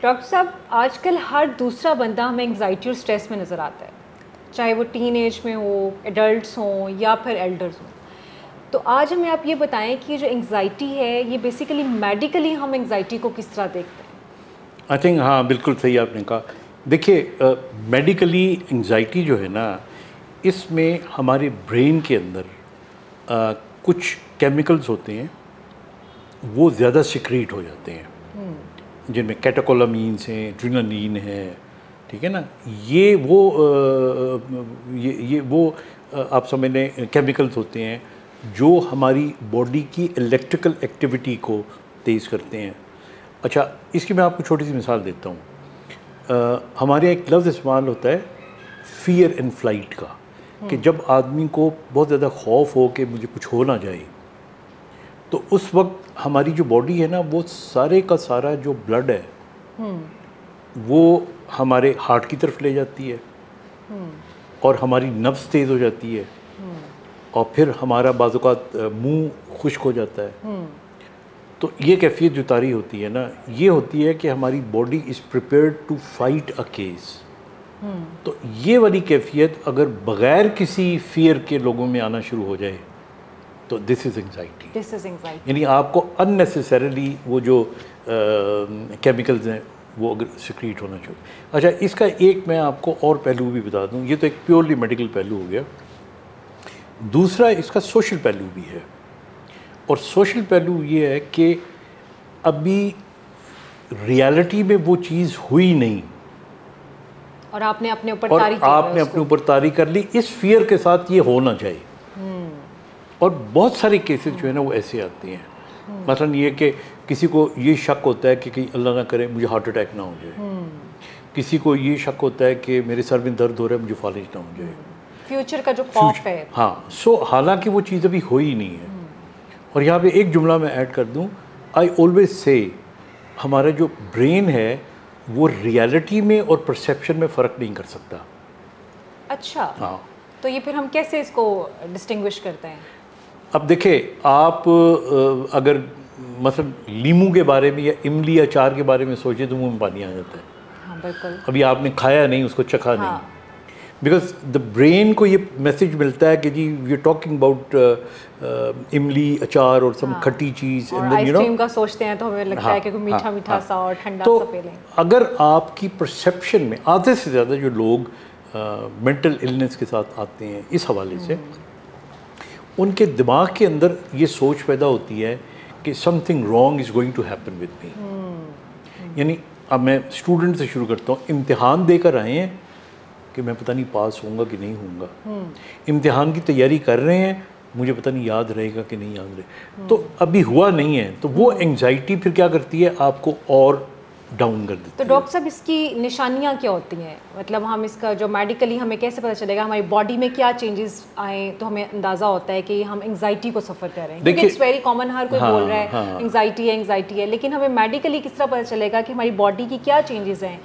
Doctor साहब, आजकल हर दूसरा बंदा हमें एंग्जाइटी और स्ट्रेस में नज़र आता है, चाहे वो टीन एज में हो, एडल्ट्स हों या फिर एल्डर्स हों। तो आज हमें आप ये बताएं कि जो एंग्जाइटी है ये बेसिकली मेडिकली हम एंग्जाइटी को किस तरह देखते हैं? आई थिंक हाँ, बिल्कुल सही आपने कहा। देखिए, मेडिकली एंग्जाइटी जो है ना, इसमें हमारे ब्रेन के अंदर कुछ केमिकल्स होते हैं, वो ज़्यादा सिक्रीट हो जाते हैं, जिनमें कैटेकोलामीन्स हैं, एड्रेनालिन है, ठीक है ना। ये वो आप समझ लें केमिकल्स होते हैं जो हमारी बॉडी की इलेक्ट्रिकल एक्टिविटी को तेज़ करते हैं। अच्छा, इसकी मैं आपको छोटी सी मिसाल देता हूँ। हमारे यहाँ एक लफ्ज़ इस्तेमाल होता है फियर एंड फ्लाइट का, कि जब आदमी को बहुत ज़्यादा खौफ हो कि मुझे कुछ हो ना जाए, तो उस वक्त हमारी जो बॉडी है ना, वो सारे का सारा जो ब्लड है वो हमारे हार्ट की तरफ ले जाती है, और हमारी नब्ज़ तेज़ हो जाती है, और फिर हमारा बाज़-औक़ात मुंह खुश्क हो जाता है। तो ये कैफ़ियत जो तारी होती है ना, ये होती है कि हमारी body is prepared to fight a case. तो ये वाली कैफ़ियत अगर बग़ैर किसी फ़ियर के लोगों में आना शुरू हो जाए तो दिस इज़ एंग्जाइटी। यानी आपको अननेसेसरीली वो जो केमिकल्स हैं वो अगर सिक्रीट होना चाहिए। अच्छा, इसका एक मैं आपको और पहलू भी बता दूं। ये तो एक प्योरली मेडिकल पहलू हो गया। दूसरा इसका सोशल पहलू भी है, और सोशल पहलू ये है कि अभी रियलिटी में वो चीज़ हुई नहीं, और आपने अपने ऊपर तारी कर ली इस फियर के साथ ये होना चाहिए। और बहुत सारे केसेस जो है ना वो ऐसे आते हैं। मसलन ये कि किसी को ये शक होता है कि कहीं अल्लाह ना करे मुझे हार्ट अटैक ना हो जाए, किसी को ये शक होता है कि मेरे सर में दर्द हो रहा है, मुझे फालिज ना हो जाए, फ्यूचर का जो खौफ है। हाँ, सो हालांकि वो चीज़ अभी हो ही नहीं है। और यहाँ पे एक जुमला मैं ऐड कर दूँ, आई ऑलवेज से हमारा जो ब्रेन है वो रियलिटी में और परसेप्शन में फ़र्क नहीं कर सकता। अच्छा, हाँ, तो ये फिर हम कैसे इसको डिस्टिंग्विश करते हैं? अब देखिए, आप अगर मतलब लीमू के बारे में या इमली अचार के बारे में सोचे तो मुंह में पानी आ जाता है। हाँ, बिल्कुल। अभी आपने खाया नहीं, उसको चखा हाँ। नहीं, बिकॉज द ब्रेन को ये मैसेज मिलता है कि जी वी आर टॉकिंग अबाउट इमली अचार और सम खट्टी चीज़, और आइसक्रीम का सोचते हैं तो हमें लगता है कि कोई मीठा मीठा सा और ठंडा सा पी लें। अगर आपकी परसेप्शन में आधे से ज़्यादा जो लोग मेंटल इलनेस के साथ आते हैं इस हवाले से, उनके दिमाग के अंदर ये सोच पैदा होती है कि something wrong is going to happen with me. यानी अब मैं स्टूडेंट से शुरू करता हूँ। इम्तिहान देकर आए हैं कि मैं पता नहीं पास होऊंगा कि नहीं होऊंगा, इम्तिहान की तैयारी कर रहे हैं, मुझे पता नहीं याद रहेगा कि नहीं याद रहेगा, तो अभी हुआ नहीं है, तो वो एंग्जाइटी फिर क्या करती है, आपको और डाउन कर देती है। तो डॉक्टर साहब, इसकी निशानियाँ क्या होती हैं? मतलब हम इसका जो मेडिकली हमें कैसे पता चलेगा, हमारी बॉडी में क्या चेंजेस आए तो हमें अंदाज़ा होता है कि हम एंग्जाइटी को सफ़र कर रहे हैं? क्योंकि इट्स वेरी कॉमन, हर कोई बोल रहा है एंग्जाइटी है, लेकिन हमें मेडिकली किस तरह पता चलेगा कि हमारी बॉडी की क्या चेंजेस हैं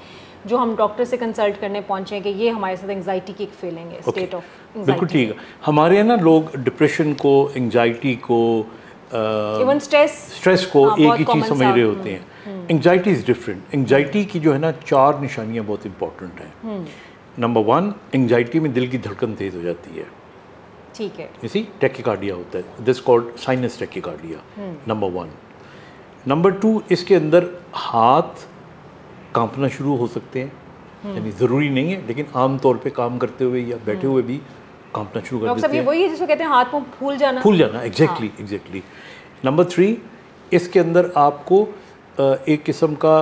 जो हम डॉक्टर से कंसल्ट करने पहुंचे कि ये हमारे साथ एंग्जाइटी की एक फीलिंग है, स्टेट ऑफ एंग्जाइटी? बिल्कुल ठीक है। हमारे यहाँ ना लोग डिप्रेशन को, एंग्जाइटी को, इवन स्ट्रेस को एक ही चीज़ समझ रहे होते हैं। Anxiety is different. एंग्जाइटी की जो है ना 4 निशानियाँ बहुत इंपॉर्टेंट हैं। नंबर 1, एंग्जाइटी में दिल की धड़कन तेज़ हो जाती है, ठीक है, इसी टैकीकार्डिया होता है, this called sinus tachycardia, number 1। Number 2, इसके अंदर हाथ कांपना शुरू हो सकते हैं, यानी ज़रूरी नहीं है लेकिन आम तौर पे काम करते हुए या बैठे हुए भी कांपना शुरू कर देते हैं। वही है जिसको कहते हैं हाथ मुंह फूल जाना। एग्जैक्टली। नंबर 3, इसके अंदर आपको एक किस्म का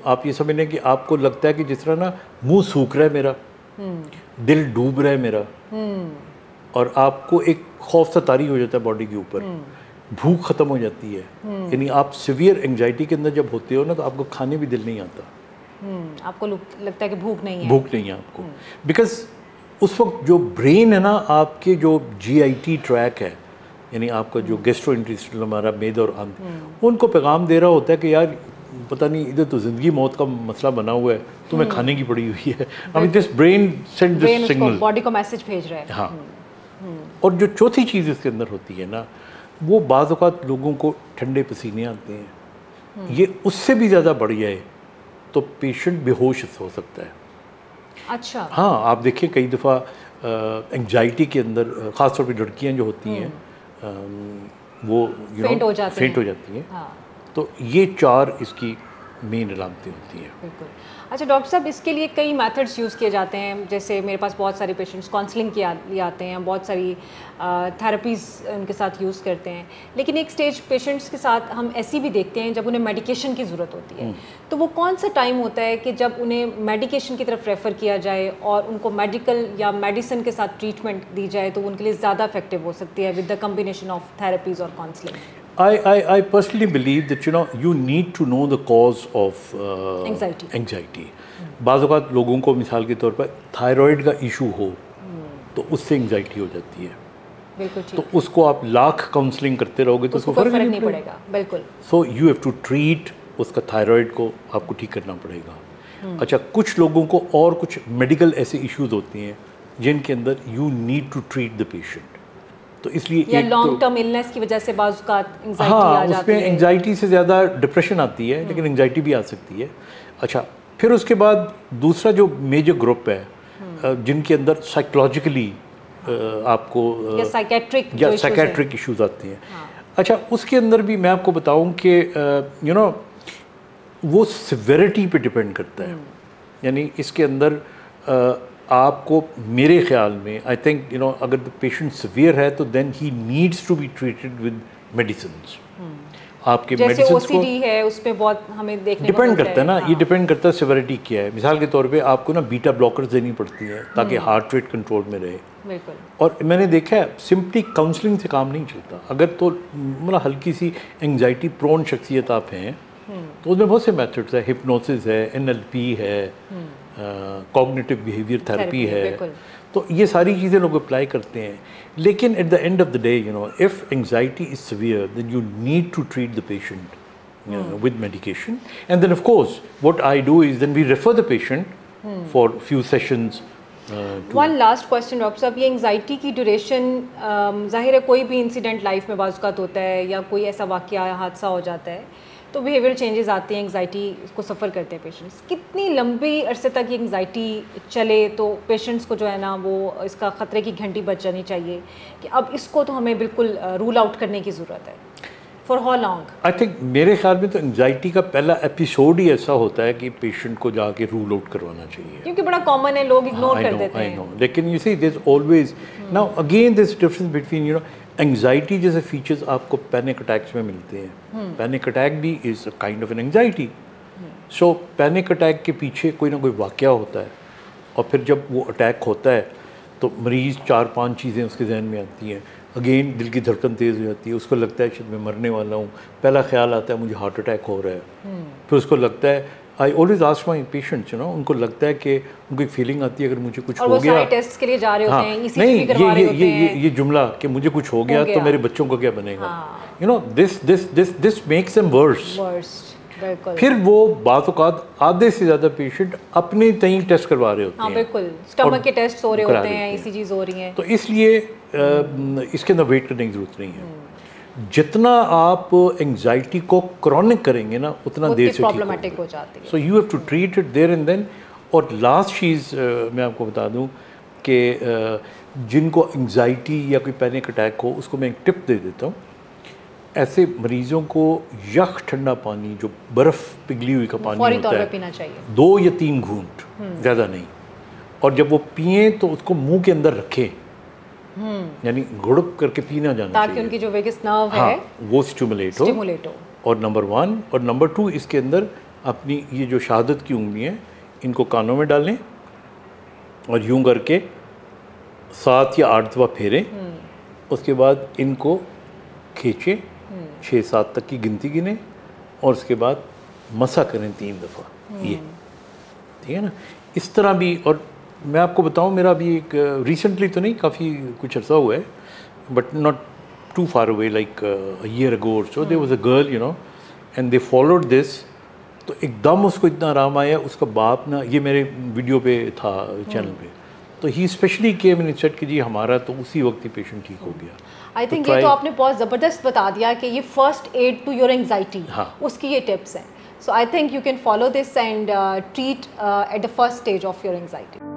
आप ये समझ लें कि आपको लगता है कि जिस तरह ना मुंह सूख रहा है मेरा, दिल डूब रहा है मेरा, और आपको एक खौफ सा तारी हो जाता है बॉडी के ऊपर, भूख ख़त्म हो जाती है। यानी आप सीवियर एंग्जाइटी के अंदर जब होते हो ना, तो आपको खाने भी दिल नहीं आता, आपको लगता है कि भूख नहीं है आपको, बिकॉज उस वक्त जो ब्रेन है ना, आपके जो GIT ट्रैक है, यानी आपका जो गैस्ट्रोइंटेस्टाइनल हमारा मेदा और आंत, उनको पैगाम दे रहा होता है कि यार पता नहीं इधर तो ज़िंदगी मौत का मसला बना हुआ है, तुम्हें खाने की पड़ी हुई है। I mean this brain send this signal, body को मैसेज भेज रहा है। हाँ। और जो चौथी चीज़ इसके अंदर होती है ना, वो बाज़ औक़ात लोगों को ठंडे पसीने आते हैं, ये उससे भी ज़्यादा बढ़ जाए तो पेशेंट बेहोश हो सकता है। अच्छा। हाँ, आप देखिए कई दफ़ा एंग्जाइटी के अंदर ख़ासतौर पे लड़कियाँ जो होती हैं वो फेंट हो जाती हैं। हाँ। तो ये 4 इसकी मेन अलामतें होती हैं। बिल्कुल। अच्छा डॉक्टर साहब, इसके लिए कई मेथड्स यूज़ किए जाते हैं, जैसे मेरे पास बहुत सारे पेशेंट्स काउंसलिंग के लिए आते हैं, बहुत सारी थेरेपीज़ उनके साथ यूज़ करते हैं, लेकिन एक स्टेज पेशेंट्स के साथ हम ऐसी भी देखते हैं जब उन्हें मेडिकेशन की ज़रूरत होती है। तो वो कौन सा टाइम होता है कि जब उन्हें मेडिकेशन की तरफ रेफ़र किया जाए और उनको मेडिकल या मेडिसिन के साथ ट्रीटमेंट दी जाए तो उनके लिए ज़्यादा इफेक्टिव हो सकती है with the combination of therapies और counselling? I personally believe that you need to know the cause of anxiety. बाज़ औक़ात लोगों को मिसाल के तौर पर थायराइड का इशू हो तो उससे एंग्जाइटी हो जाती है। बिल्कुल ठीक। तो उसको आप लाख काउंसलिंग करते रहोगे तो उसको फ़र्क नहीं पड़ेगा। बिल्कुल। So you have to treat उसका थायराइड को आपको ठीक करना पड़ेगा। अच्छा, कुछ लोगों को और कुछ मेडिकल ऐसे इश्यूज होते हैं जिनके अंदर you need to treat the patient. तो इसलिए या लॉन्ग टर्म इलनेस की वजह से बाज़ का एंग्जाइटी आ जाती है। उसमें एंग्जाइटी से ज़्यादा डिप्रेशन आती है, लेकिन एंग्जाइटी भी आ सकती है। अच्छा, फिर उसके बाद दूसरा जो मेजर ग्रुप है जिनके अंदर साइकोलॉजिकली आपको या साइकेट्रिक इश्यूज आते हैं। अच्छा, उसके अंदर भी मैं आपको बताऊं कि वो सिविरिटी पे डिपेंड करता है। यानी इसके अंदर आपको मेरे ख्याल में आई थिंक अगर द पेशेंट सिवियर है तो then he needs to be treated with medicines. आपके मेडिसिन OCD है उस पे बहुत हमें देखने को डिपेंड करता है ना। ये डिपेंड करता है सिविरिटी क्या है। मिसाल के तौर पे आपको ना बीटा ब्लॉकर्स देनी पड़ती हैं ताकि हार्ट रेट कंट्रोल में रहे। बिल्कुल। और मैंने देखा है सिंपली काउंसलिंग से काम नहीं चलता। अगर तो मतलब हल्की सी एंग्जाइटी प्रोन शख्सियत आप हैं तो उसमें बहुत से मेथड्स है, हिप्नोसिस है, NLP है, कॉग्निटिव बिहेवियर थेरेपी है। तो ये सारी चीज़ें लोग अप्लाई करते हैं, लेकिन at the end of the day if anxiety is severe then you need to treat the patient with medication, and then of course what I do is then we refer the patient for few sessions. One last question doctor साहब, ये anxiety की duration जाहिर है कोई भी incident life में बाज़ होता है या कोई ऐसा वाक़या या हादसा हो जाता है तो बिहेवियर चेंजेस आते हैं, एंग्जाइटी को सफ़र करते हैं पेशेंट्स। कितनी लंबी अरसे तक ये एंग्जाइटी चले तो पेशेंट्स को जो है ना वो इसका ख़तरे की घंटी बज जानी चाहिए कि अब इसको तो हमें बिल्कुल रूल आउट करने की ज़रूरत है? For how long? I think मेरे ख्याल में तो एंग्जाइटी का पहला एपिसोड ही ऐसा होता है कि पेशेंट को जाके रूल आउट करवाना चाहिए, क्योंकि बड़ा कॉमन है, लोग इग्नोर कर देते हैं। लेकिन you see there is always now again this difference between anxiety जैसे फीचर्स आपको पैनिक अटैक्स में मिलते हैं। पैनिक अटैक भी is a kind of an anxiety. So panic attack के पीछे कोई ना कोई वाक़या होता है और फिर जब वो अटैक होता है तो मरीज़ 4-5 चीज़ें उसके जहन में आती हैं। अगेन दिल की धड़कन तेज़ हो जाती है, उसको लगता है शायद मैं मरने वाला हूँ। पहला ख्याल आता है मुझे हार्ट अटैक हो रहा है। फिर उसको लगता है, I always ask my patients उनको लगता है कि उनको एक फीलिंग आती है अगर मुझे कुछ हो गया, टेस्ट के लिए जा रहे होते हैं, नहीं ये जुमला कि मुझे कुछ हो गया तो मेरे बच्चों को क्या बनेगा, दिस मेक्स देम वर्स। फिर वो बात औक़ात आधे से ज़्यादा पेशेंट अपने तय टेस्ट करवा रहे होते हैं। बिल्कुल, स्टमक के टेस्ट हो रहे होते हैं, इसी चीज़ हो रही है। तो इसलिए इसके अंदर वेट करने की ज़रूरत नहीं है। जितना आप एंग्जाइटी को क्रॉनिक करेंगे ना उतना देर से प्रॉब्लमेटिक हो जाती है। So you have to treat it there and then. और लास्ट चीज़ मैं आपको बता दूं कि जिनको एंग्जाइटी या कोई पैनिक अटैक हो उसको मैं एक टिप दे देता हूँ। ऐसे मरीज़ों को यख ठंडा पानी, जो बर्फ़ पिघली हुई का पानी होता है, पीना चाहिए 2 या 3 घूंट, ज़्यादा नहीं। और जब वो पिए तो उसको मुंह के अंदर रखें, यानी गुड़क करके पीना जाना ताकि उनकी जो वेगस नर्व है वो स्टिमुलेट हो। और नंबर 1 और नंबर 2 इसके अंदर अपनी ये जो शहादत की उंगली है इनको कानों में डालें और यूं करके 7 या 8 दफ़ा फेरें। उसके बाद इनको खींचें, 6-7 तक की गिनती गिने और उसके बाद मसा करें 3 दफ़ा। ये ठीक है ना। इस तरह भी, और मैं आपको बताऊं मेरा अभी एक रिसेंटली तो नहीं, काफ़ी कुछ अर्सा हुआ है, but not too far away, like a year ago और so, there was a girl and they followed this. तो एकदम उसको इतना आराम आया, उसका बाप ना, ये मेरे वीडियो पे था चैनल पे, तो ही स्पेशली केम एंड सेड कि जी हमारा तो उसी वक्त ही पेशेंट ठीक हो गया। आई थिंक ये तो आपने बहुत ज़बरदस्त बता दिया कि ये first aid to your anxiety, उसकी ये टिप्स हैं। So I think you can follow this and treat at the first stage of your anxiety.